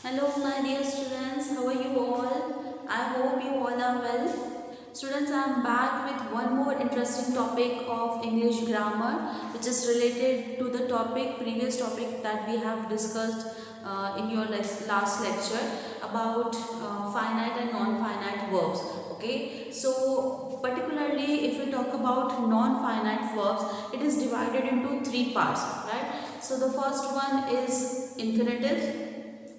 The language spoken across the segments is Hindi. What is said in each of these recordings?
Hello, my dear students. How are you all? I hope you all are well. Students, I am back with one more interesting topic of English grammar, which is related to the previous topic that we have discussed in your last lecture about finite and non-finite verbs. Okay, so particularly if we talk about non-finite verbs, it is divided into three parts, right? So the first one is infinitive,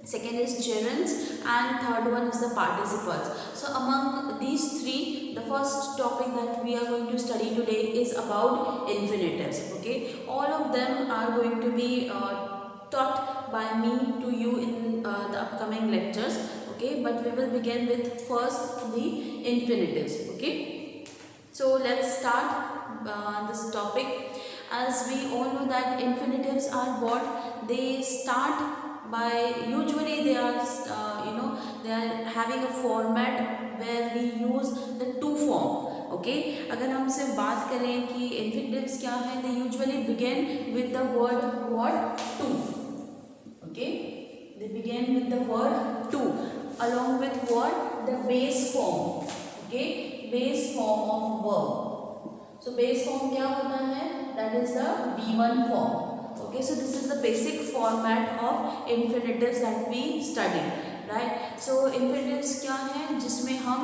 second is gerunds, and third one is the participles. So among these three, the first topic that we are going to study today is about infinitives. Okay, all of them are going to be taught by me to you in the upcoming lectures. Okay, but we will begin with first the infinitives. Okay, so let's start this topic. As we all know that infinitives are what they start by, usually they are they are having a format where we use the to form. Okay, अगर हम सिर्फ बात करें कि infinitives क्या है, they usually begin with the word what to. Okay, they begin with the word to along with what, the base form. Okay, base form of verb. So base form क्या होता है, that is the V1 form. Okay, so this is the basic format of infinitives that we study, right? So infinitives क्या है, जिसमें हम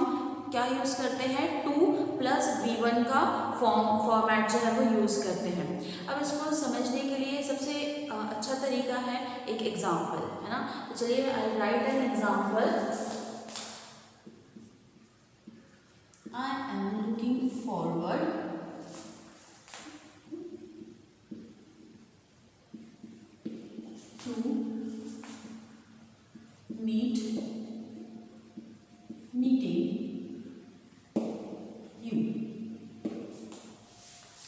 क्या यूज करते हैं, टू प्लस V1 का फॉर्मेट जो है वो यूज करते हैं. अब इसको समझने के लिए सबसे अच्छा तरीका है एक एग्जाम्पल, है ना. तो चलिए I write an example. I am looking forward to meeting you.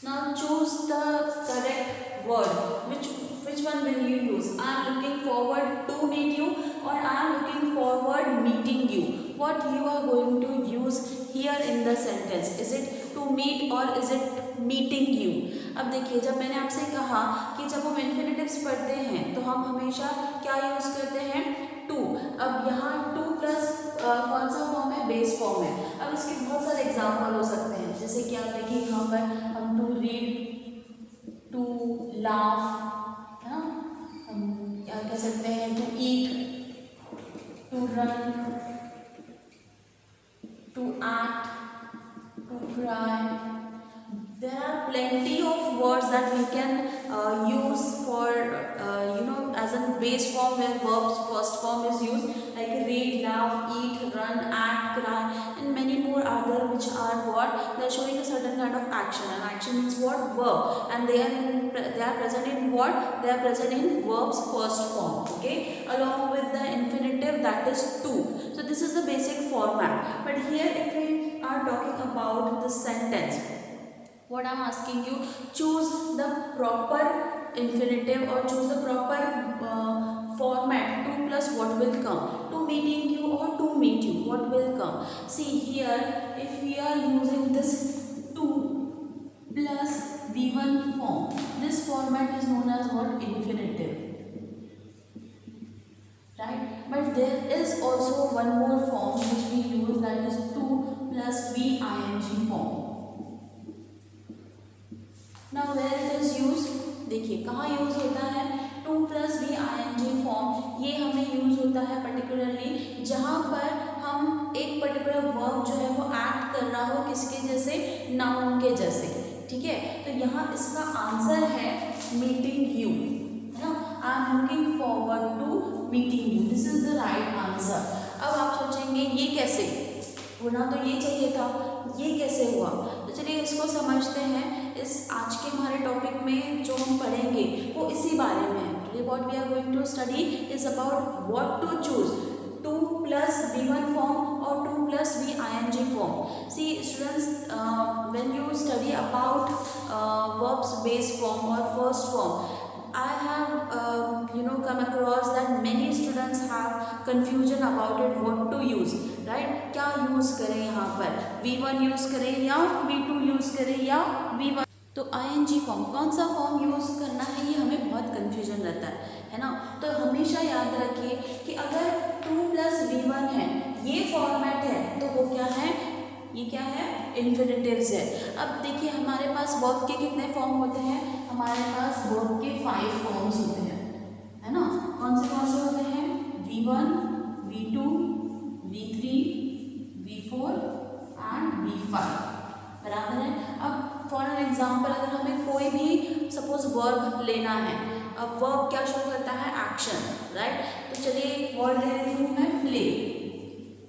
Now choose the correct word. Which one will you use? I am looking forward to meet you, or I am looking forward meeting you. What you are going to use here in the sentence? Is it to meet or is it meeting you? अब देखिए, जब मैंने आपसे कहा कि जब हम इन्फिनिटिव्स पढ़ते हैं तो हम हमेशा क्या यूज करते हैं, टू. अब यहाँ टू प्लस कौन सा फॉर्म है, बेस फॉर्म है. अब इसके बहुत सारे एग्जाम्पल हो सकते हैं, जैसे कि आप देखिए यहाँ पर हम टू रीड, टू लाफ, है ना. हम क्या कह सकते हैं, to eat, to run, to act, to cry. There are plenty of words that we can use for as a base form where verbs first form is used, like read, laugh, eat, run, act, cry, and many more other which are what, they are showing a certain kind of action, and action means what, verb, and they are present in what, they are present in verbs first form. Okay, along with the infinitive, that is to. So this is the basic format. But here if we are talking about the sentence, what I am asking you, choose the proper infinitive or choose the proper format. To plus what will come, to meeting you or to meet you, what will come. See here, if we are using this to plus V1 form, this format is known as what, infinitive, right? But there is also one more form which we use, that is to plus VING form. Now where it is used, देखिए कहाँ यूज होता है, टू प्लस VING फॉर्म. ये हमें यूज होता है पर्टिकुलरली जहाँ पर हम एक पर्टिकुलर वर्ब जो है वो एक्ट कर रहा हो किसके जैसे, नाउन के जैसे. ठीक है, तो यहाँ इसका आंसर है मीटिंग यू, है ना. I am looking forward to meeting you, this is the right answer. अब आप सोचेंगे ये कैसे, होना तो ये चाहिए था, ये कैसे हुआ. तो चलिए इसको समझते हैं. इस आज के हमारे टॉपिक में जो हम पढ़ेंगे वो इसी बारे में है. Today what we are going to study is about what to choose, to plus V1 form और to plus VING form. See students, when you study about verbs base form or first form, I have come across that many students have confusion about it, what to use, right? क्या यूज करें यहाँ पर, V1 यूज करें या V2 यूज करें या V1. तो ING फॉर्म, कौन सा फॉर्म यूज करना है, ये हमें बहुत कंफ्यूजन रहता है ना. तो हमें हमेशा याद रखिए कि अगर 2 + V1 है, ये फॉर्मेट है, तो वो क्या है, ये क्या है, इन्फिनेटिव्स है। अब देखिए हमारे पास वर्ब के कितने फॉर्म होते हैं, हमारे पास वर्ब के 5 फॉर्म्स होते हैं, है ना। कौन से होते हैं, V1, V2, V3, V4 and V5, बराबर है। अब फॉर एग्जाम्पल अगर हमें कोई भी सपोज वर्ब लेना है, अब वर्ब क्या शो करता है, एक्शन, राइट। तो चलिए वर्ड ले लेती हूँ मैं, प्ले,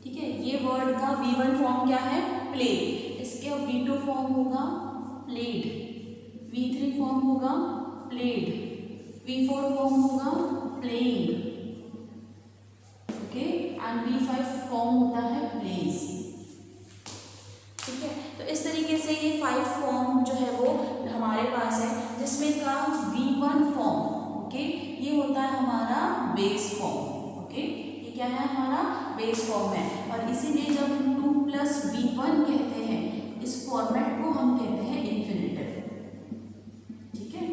ठीक है। ये वर्ड का V1 फॉर्म क्या है, प्ले, इसके V2 फॉर्म होगा प्लेड, V3 फॉर्म होगा प्लेड, V4 फॉर्म होगा playing, okay, and V5 form होता है प्लेज, ठीक है। तो इस तरीके से ये 5 फॉर्म जो है वो हमारे पास है, जिसमें का V1 फॉर्म, ओके, ये होता है हमारा बेस फॉर्म, ओके, ये क्या है, हमारा बेस फॉर्म है। और इसीलिए जब हम 2 + V1 कहते हैं, इस फॉर्मेट को हम कहते हैं इन्फिनेटिव, ठीक है।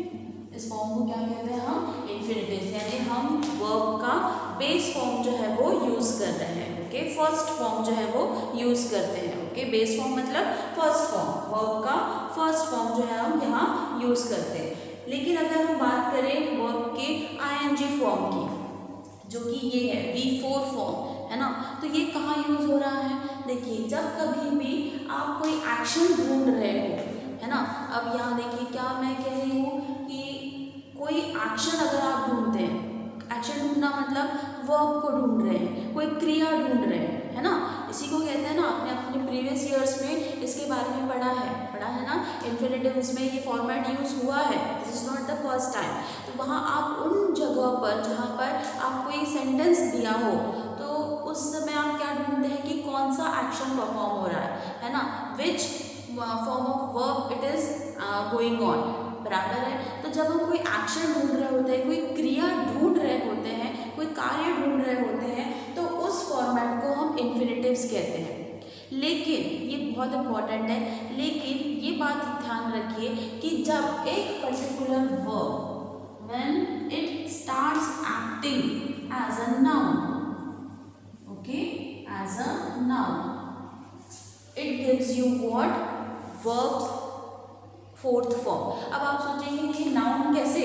इस फॉर्म को क्या कहते हैं हम, इन्फिनेटिव, यानी हम वर्ब का बेस फॉर्म जो है वो यूज कर रहे हैं, ओके, फर्स्ट फॉर्म जो है वो यूज करते हैं, ओके। बेस फॉर्म मतलब फर्स्ट फॉर्म, वर्ब का फर्स्ट फॉर्म जो है हम यहाँ यूज करते हैं। लेकिन अगर हम बात करें वर्ब के ING फॉर्म की, जो कि ये है V4 फॉर्म, है ना, तो ये कहाँ यूज हो रहा है, देखिए जब कभी भी आप कोई एक्शन ढूंढ रहे हो, है ना। अब यहाँ देखिए क्या मैं कह रही हूँ कि कोई एक्शन अगर आप ढूंढते हैं, एक्शन ढूंढना मतलब वर्ब को ढूंढ रहे हैं, कोई क्रिया ढूंढ रहे हैं, है ना। इसी को कहते हैं ना, आपने अपने प्रीवियस ईयर्स में इसके बारे में पढ़ा है ना, इन्फिनेटिव्स में ये फॉर्मेट यूज हुआ है, this is not the first time. तो वहाँ आप उन जगह पर जहाँ पर आपको ये सेंटेंस दिया हो, तो उस समय आप क्या ढूंढते हैं कि कौन सा एक्शन परफॉर्म हो रहा है ना, which form of verb it is going on, बराबर है। तो जब हम कोई एक्शन ढूंढ रहे होते हैं, कोई क्रिया ढूंढ रहे होते हैं, कोई कार्य ढूंढ रहे होते हैं, तो उस फॉर्मेट को हम इन्फिनेटिव्स कहते हैं। लेकिन ये बहुत इंपॉर्टेंट है, लेकिन ये बात ध्यान रखिए कि जब एक particular verb when it starts acting as a noun, okay, as a noun, it gives you what, verb fourth form. अब आप सोचेंगे कि नाउन कैसे,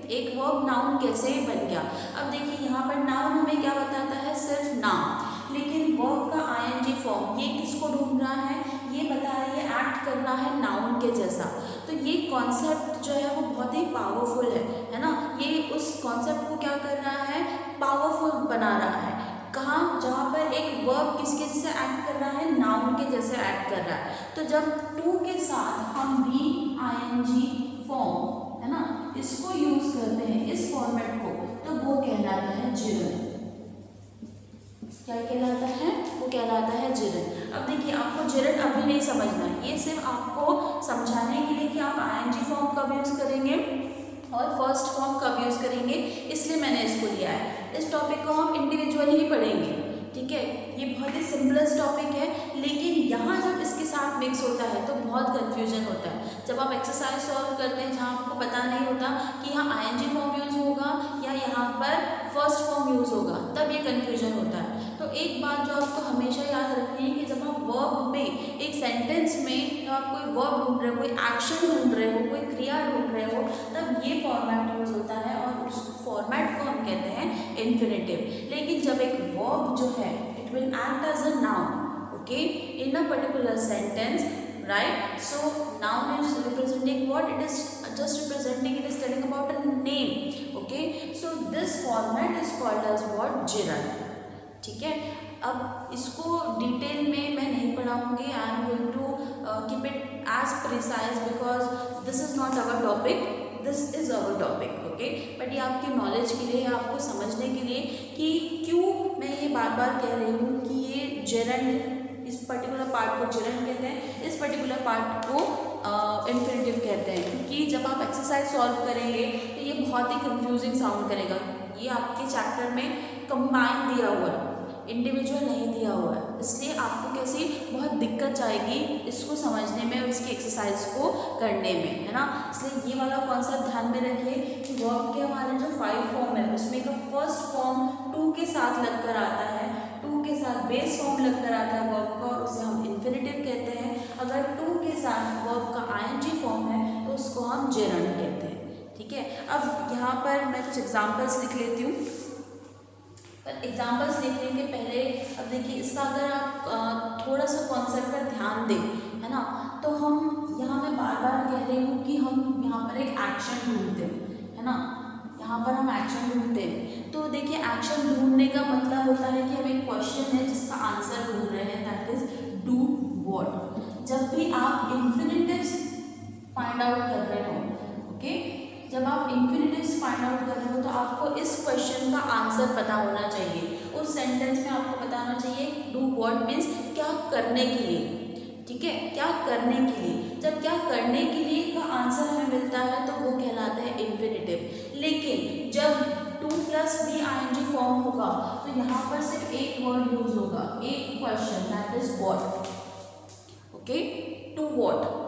एक वर्ब नाउन कैसे बन गया। अब देखिए यहाँ पर नाउन हमें क्या बताता है, सिर्फ नाम, लेकिन वर्ब का ING फॉर्म ये किसको ढूंढ रहा है, ये बता रही है एक्ट करना है नाउन के जैसा। तो ये कॉन्सेप्ट जो है वो बहुत ही पावरफुल है ना। ये उस कॉन्सेप्ट को क्या कर रहा है, पावरफुल बना रहा है। कहाँ, जहाँ पर एक वर्ब किसके जैसे एक्ट कर रहा है, नाउन के जैसे एक्ट कर रहा है। तो जब टू के साथ हम VING फॉर्म, है ना, इसको यूज करते हैं, इस फॉर्मेट को, तो वो कहलाता है जिरन। क्या कहलाता है, वो कहलाता है जिरन। अब देखिए आपको जिरन अभी नहीं समझना है, ये सिर्फ आपको समझाने के लिए कि आप ING फॉर्म कब यूज करेंगे और फर्स्ट फॉर्म कब यूज करेंगे, इसलिए मैंने इसको लिया है। इस टॉपिक को हम इंडिविजुअली ही पढ़ेंगे, ठीक है। ये बहुत ही सिंपलेस्ट टॉपिक है, लेकिन यहाँ जब इसके साथ मिक्स होता है तो बहुत कंफ्यूजन होता है। जब आप एक्सरसाइज सॉल्व करते हैं जहाँ आपको पता नहीं होता कि यहाँ ING फॉर्म यूज होगा या यहाँ पर फर्स्ट फॉर्म यूज होगा, तब ये कंफ्यूजन होता है। तो एक बात जो आपको हमेशा याद रखनी है कि जब आप वर्ब में, एक सेंटेंस में जब आप कोई वर्ब ढूंढ रहे हो, कोई एक्शन ढूंढ रहे हो, कोई क्रिया ढूंढ रहे हो, तब ये फॉर्मेट यूज होता है और उस फॉर्मेट को हम कहते हैं इन्फिनेटिव। लेकिन जब एक वर्ब जो है it will act as a noun, okay, in a particular sentence, right? So noun is representing what? It is just representing, it is telling about a name, okay? So this format is called as what? Gerund, ठीक है। अब इसको डिटेल में मैं नहीं पढ़ाऊंगी, I am going to keep it as precise because this is not our topic, this is our topic, okay. But ये आपकी नॉलेज के लिए, आपको समझने के लिए कि क्यों मैं ये बार बार कह रही हूँ कि ये जेरंड, इस पर्टिकुलर पार्ट को जेरंड कहते हैं, इस पर्टिकुलर पार्ट को इन्फिनेटिव कहते हैं। क्योंकि जब आप एक्सरसाइज सॉल्व करेंगे तो ये बहुत ही कंफ्यूजिंग साउंड करेगा। ये आपके चैप्टर में कंबाइन दिया हुआ है, इंडिविजुअल नहीं दिया हुआ है, इसलिए आपको कैसी बहुत दिक्कत आएगी इसको समझने में और इसकी एक्सरसाइज को करने में, है ना। इसलिए ये वाला कॉन्सेप्ट ध्यान में रखिए कि वर्ब के हमारे जो 5 फॉर्म है उसमें का फर्स्ट साथ लगकर आता है, टू के साथ बेस फॉर्म लगकर आता है वर्ब का और उसे हम इन्फिनेटिव कहते हैं। अगर टू के साथ वर्ब का आईएनजी फॉर्म है तो उसको हम जेरंड कहते हैं। ठीक है, अब यहाँ पर मैं कुछ एग्जाम्पल्स लिख लेती हूँ। एग्जाम्पल्स लिखने के पहले अब देखिए, इसका अगर आप थोड़ा सा कॉन्सेप्ट पर ध्यान दें, है ना, तो हम यहाँ मैं बार बार कह रही हूँ कि हम यहाँ पर एक एक्शन ढूंढते हैं, है ना, यहाँ पर हम एक्शन ढूंढते हैं। तो देखिए, एक्शन ढूंढने का मतलब होता है कि हम एक क्वेश्चन है जिसका आंसर ढूंढ रहे हैं, दैट इज डू व्हाट। जब भी आप इन्फिनिटिव्स फाइंड आउट कर रहे हो, ओके, जब आप इन्फिनिटिव्स फाइंड आउट कर रहे हो तो आपको इस क्वेश्चन का आंसर पता होना चाहिए। उस सेंटेंस में आपको बताना चाहिए डू व्हाट मीन्स क्या करने के लिए। ठीक है, क्या करने के लिए। जब क्या करने के लिए का आंसर हमें मिलता है तो वो कहलाता है इन्फिनिटिव। लेकिन जब to plus V ING form होगा तो यहाँ पर सिर्फ एक वर्ड यूज होगा, एक question, that is what. Okay, to what,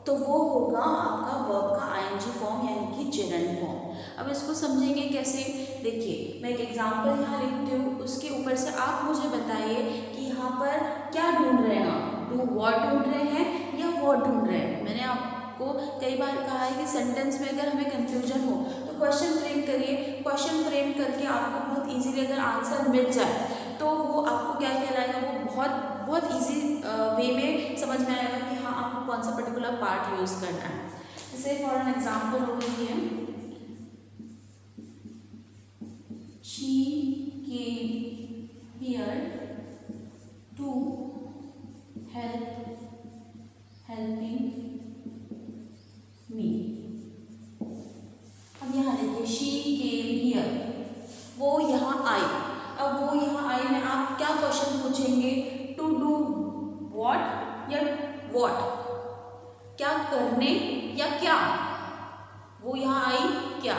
तो वो होगा आपका वर्ब का आईएनजी फॉर्म यानी कि जेरंड फॉर्म। अब इसको समझेंगे कैसे, देखिए मैं एक एग्जांपल यहाँ लिखती हूँ, उसके ऊपर से आप मुझे बताइए कि यहाँ पर क्या ढूंढ रहे हैं आप, डू व्हाट ढूंढ रहे हैं या व्हाट ढूंढ रहे हैं। मैंने आपको कई बार कहा है कि सेंटेंस में अगर हमें कन्फ्यूजन हो तो क्वेश्चन फ्रेम करिए। क्वेश्चन फ्रेम करके आपको बहुत ईजीली अगर आंसर मिल जाए तो वो आपको क्या कहलाएगा, वो बहुत बहुत ईजी वे में समझ में आएगा कि हाँ आपको कौन सा पर्टिकुलर पार्ट यूज़ करना है। जैसे फॉर एन एग्जाम्पल हो गई है, she came here to helping me. अब यहाँ देखिए, शी केम हियर, वो यहाँ आई। अब वो यहाँ आई में आप क्या क्वेश्चन पूछेंगे, टू डू व्हाट या व्हाट, क्या करने या क्या। वो यहाँ आई क्या,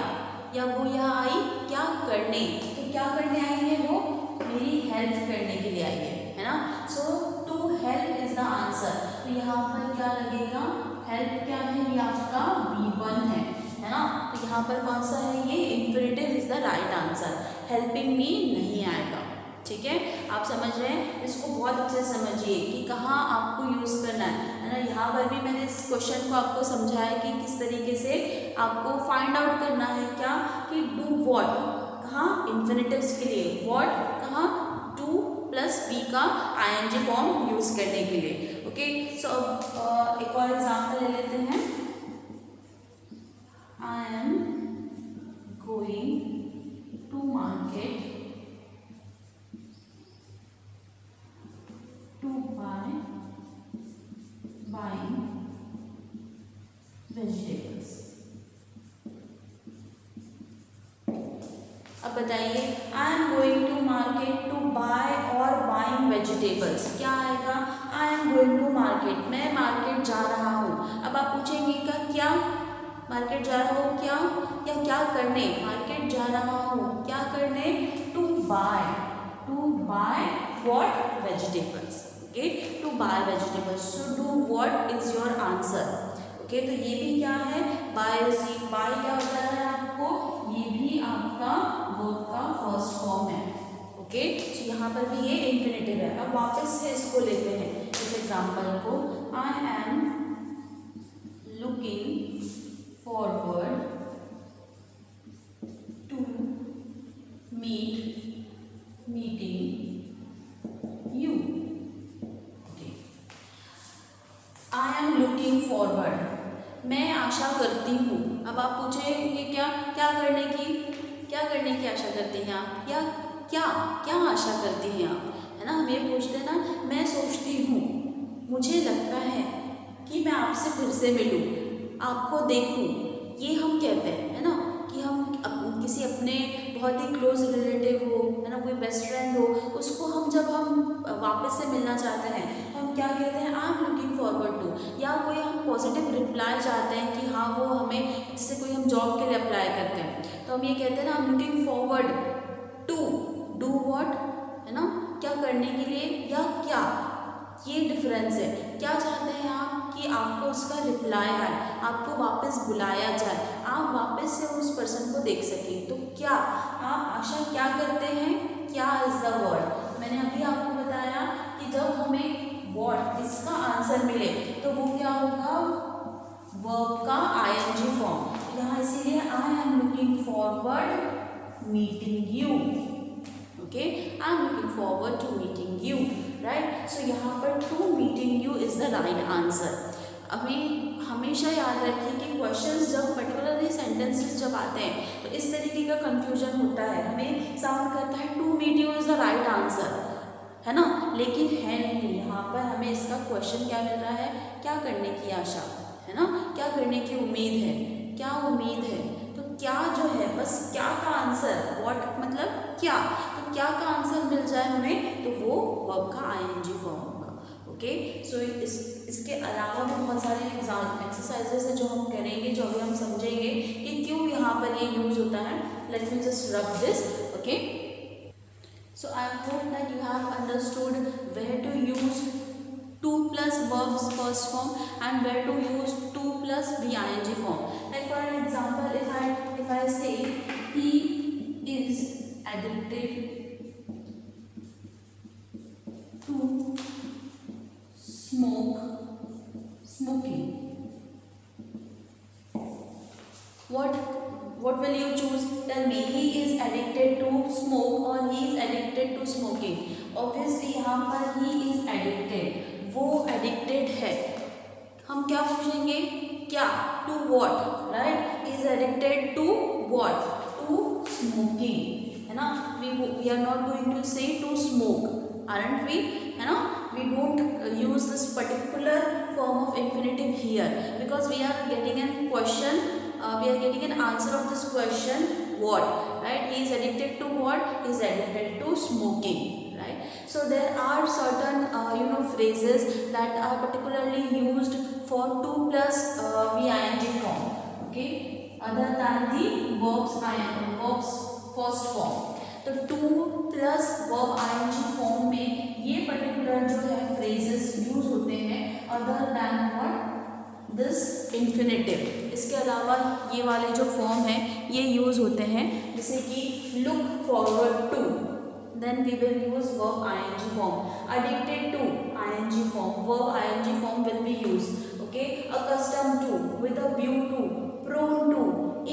या वो यहाँ आई क्या करने। तो क्या करने आई है, वो मेरी हेल्प करने के लिए आई है ना। So to help is the answer. तो यहाँ पर क्या लगेगा, हेल्प क्या है, ये आपका V1 है ना। तो यहाँ पर कौन सा है, ये infinitive is the right answer, helping me नहीं आएगा। ठीक है, आप समझ रहे हैं, इसको बहुत अच्छे से समझिए कि कहाँ आपको यूज़ करना है ना। यहाँ पर भी मैंने इस क्वेश्चन को आपको समझाया कि किस तरीके से आपको फाइंड आउट करना है क्या, कि डू व्हाट कहाँ इन्फिनिटिव्स के लिए, व्हाट कहाँ टू प्लस बी का आईएनजी फॉर्म यूज़ करने के लिए। ओके, सो अब एक और एग्जाम्पल ले लेते हैं। I am going to market to buying vegetables। अब बताइए, I am going to market to buy और बाइंग वेजिटेबल्स, क्या आएगा, I am going to market, मैं मार्केट जा रहा हूँ। अब आप पूछेंगे का क्या, मार्केट जा रहा हूँ क्या, या क्या करने, मार्केट जा रहा हूँ क्या करने, to buy what, vegetables. Okay, to buy vegetables. So do what is your answer. Okay, तो ये भी क्या है, बाय क्या होता है आपको, ये भी आपका वर्ब का फर्स्ट फॉर्म है। ओके, तो यहाँ पर भी ये इन्फिनिटिव है। अब वापस से इसको लेते हैं, इस एग्जाम्पल को, I am looking forward to meeting you. I am looking forward, मैं आशा करती हूँ। अब आप पूछेंगे क्या करने की आशा करते हैं आप, या क्या आशा करती हैं आप, है ना। हम ये पूछते हैं ना, मैं सोचती हूँ, मुझे लगता है कि मैं आपसे फिर से मिलूँ, आपको देखूँ, ये हम कहते हैं, है ना, कि हम किसी अपने बहुत ही क्लोज रिलेटिव हो, है ना, कोई बेस्ट फ्रेंड हो, उसको जब हम वापस से मिलना चाहते हैं हम क्या कहते हैं, I am looking forward to. या कोई हम पॉजिटिव रिप्लाई चाहते हैं कि हाँ वो हमें, जैसे कोई हम जॉब के लिए अप्लाई करते हैं तो हम ये कहते हैं ना, I am looking forward to do what, है ना, क्या करने के लिए या क्या, ये डिफरेंस है। क्या चाहते हैं आप कि आपको उसका रिप्लाई आए, आपको वापस बुलाया जाए, आप वापस से उस पर्सन को देख सकें। तो क्या आप आशा क्या करते हैं क्या इज द वर्ड। मैंने अभी आपको बताया कि जब हमें व्हाट इसका आंसर मिले तो वो क्या होगा, वर्ब का आईएनजी फॉर्म। यहाँ इसीलिए I am looking forward meeting you, okay, I am looking forward to meeting you, right. So यहाँ पर to meeting you is the right answer. हमें हमेशा याद रखिए कि क्वेश्चंस जब पर्टिकुलरली सेंटेंसेस जब आते हैं तो इस तरीके का कंफ्यूजन होता है, हमें साउंड करता है to meet you is the right answer, है ना, लेकिन है नहीं। यहाँ पर हमें इसका क्वेश्चन क्या मिल रहा है, क्या करने की आशा है ना, क्या करने की उम्मीद है, क्या उम्मीद है। तो क्या जो है बस क्या का आंसर, व्हाट मतलब क्या, तो क्या का आंसर मिल जाए हमें तो वो वर्ब का आईएनजी फॉर्म होगा। ओके, सो इसके अलावा भी बहुत सारे एग्जाम एक्सरसाइजेस हैं जो हम करेंगे, जो अभी हम समझेंगे कि क्यों यहाँ पर ये यूज होता है। Let me just rub this, okay. So I hope that you have understood where to use 2 plus verbs first form and where to use 2 plus ing form. Like for an example, if I say he is addicted to smoking. What will you choose? Tell me, he is addicted to smoke or he is addicted to smoking. Obviously यहाँ पर he is addicted, वो addicted है। हम क्या पूछेंगे, क्या, to what, right? He is addicted to what? To smoking, है ना। We are not going to say to smoke, aren't we, है ना। We don't use this particular form of infinitive here because we are getting a question. We are getting an answer of this question, what, right? He is addicted to what? He is addicted to smoking, right? So there are certain phrases that are particularly used for 2 plus ing form, okay, other than the verbs first form. तो 2 plus verb ing form में ये particular जो है phrases use होते हैं other than what? This infinitive. इसके अलावा ये वाले जो फॉर्म है ये यूज़ होते हैं, जैसे कि look forward to, then we will use verb ING form, addicted to ING form, verb ING form will be use, okay, accustom to, with a view to, prone to,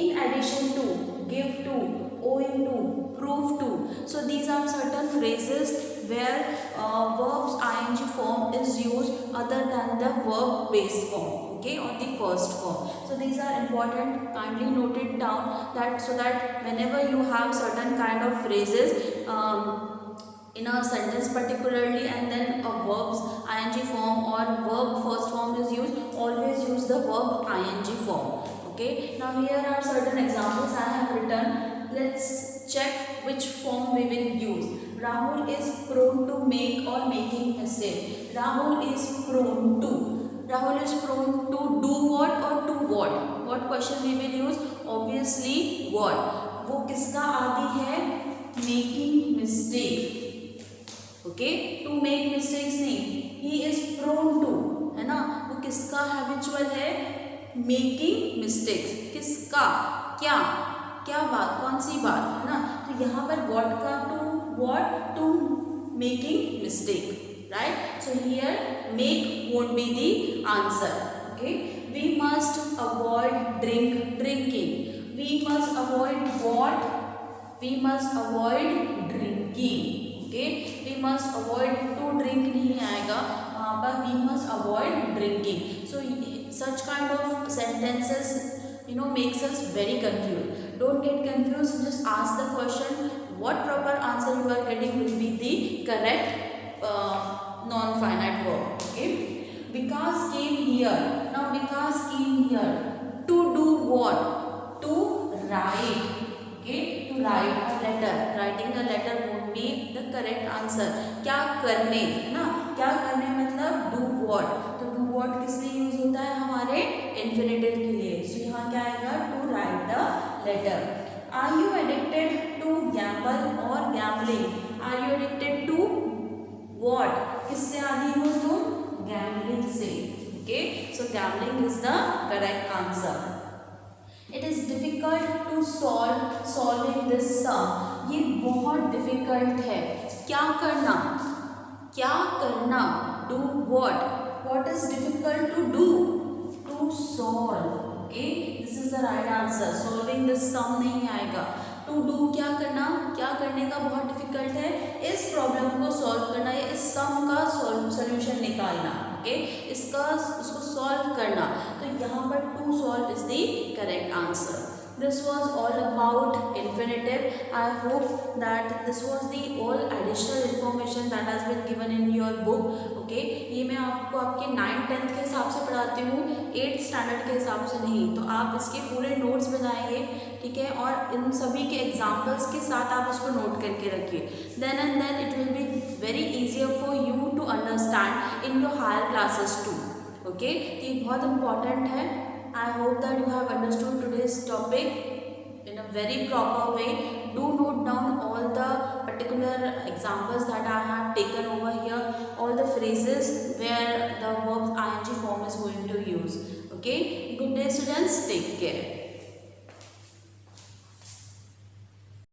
in addition to, give to, owing to, prove to. So these are certain phrases where verbs ing form is used other than the verb base form, okay, or the first form. So these are important, kindly note it down, that so that whenever you have certain kind of phrases in a sentence particularly and then a verbs ing form or verb first form is used, always use the verb ing form, okay. Now here are certain examples I have written. Let's check which form we will use. Rahul is prone to make or making mistake. Rahul is prone to do what or to what? What question we will use? Obviously what. वो किसका आदि है? Making mistake. Okay? To make mistakes नहीं. He is prone to, है ना? वो किसका habitual है? Making mistakes. किसका? क्या बात, कौन सी बात, है ना। तो यहाँ पर what का to making mistake, right? So here make won't be the answer, okay. We must avoid drinking. We must avoid what? We must avoid drinking, okay. We must avoid to drink नहीं आएगा वहाँ पर, we must avoid drinking. So such kind of sentences makes us very confused. Don't get confused, just ask the question, what proper answer you are getting will be the correct non-finite verb, okay. Vikas came here. Now Vikas came here to do what? To write, okay, to write a letter. Writing a letter won't be the correct answer. क्या करने, ना, क्या करने मतलब do what. तो do what किस लिए यूज होता है? हमारे infinitive के लिए. So यहाँ क्या आएगा? To write a letter. Are you addicted to gamble or gambling? Are you addicted to what? किससे आदि हो तुम? Gambling से, okay. So gambling is the correct answer. It is difficult to solving this sum. ये बहुत difficult डिफिकल्ट है। क्या करना, क्या करना, do what is difficult to do, to solve, okay, this is the right answer, solving this sum नहीं आएगा। to do क्या करना, क्या करने का बहुत डिफिकल्ट है, इस प्रॉब्लम को सॉल्व करना या इस सम का सॉल्यूशन निकालना, ओके, उसको सॉल्व करना। तो यहाँ पर to solve is the correct answer. This was all about infinitive. I hope that this was the all additional information that has been given in your book. Okay, ये मैं आपको आपके 9th-10th के हिसाब से पढ़ाती हूँ, 8th स्टैंडर्ड के हिसाब से नहीं। तो आप इसके पूरे नोट्स बनाएंगे, ठीक है, और इन सभी के एग्जाम्पल्स के साथ आप इसको नोट करके रखिए। Then and then it will be very easier for you to understand in your higher classes to. Okay, ये बहुत इंपॉर्टेंट है। I hope that you have understood today's topic in a very proper way. Do note down all the particular examples that I have taken over here, all the phrases where the verb ing form is going to use. Okay, good day students, take care.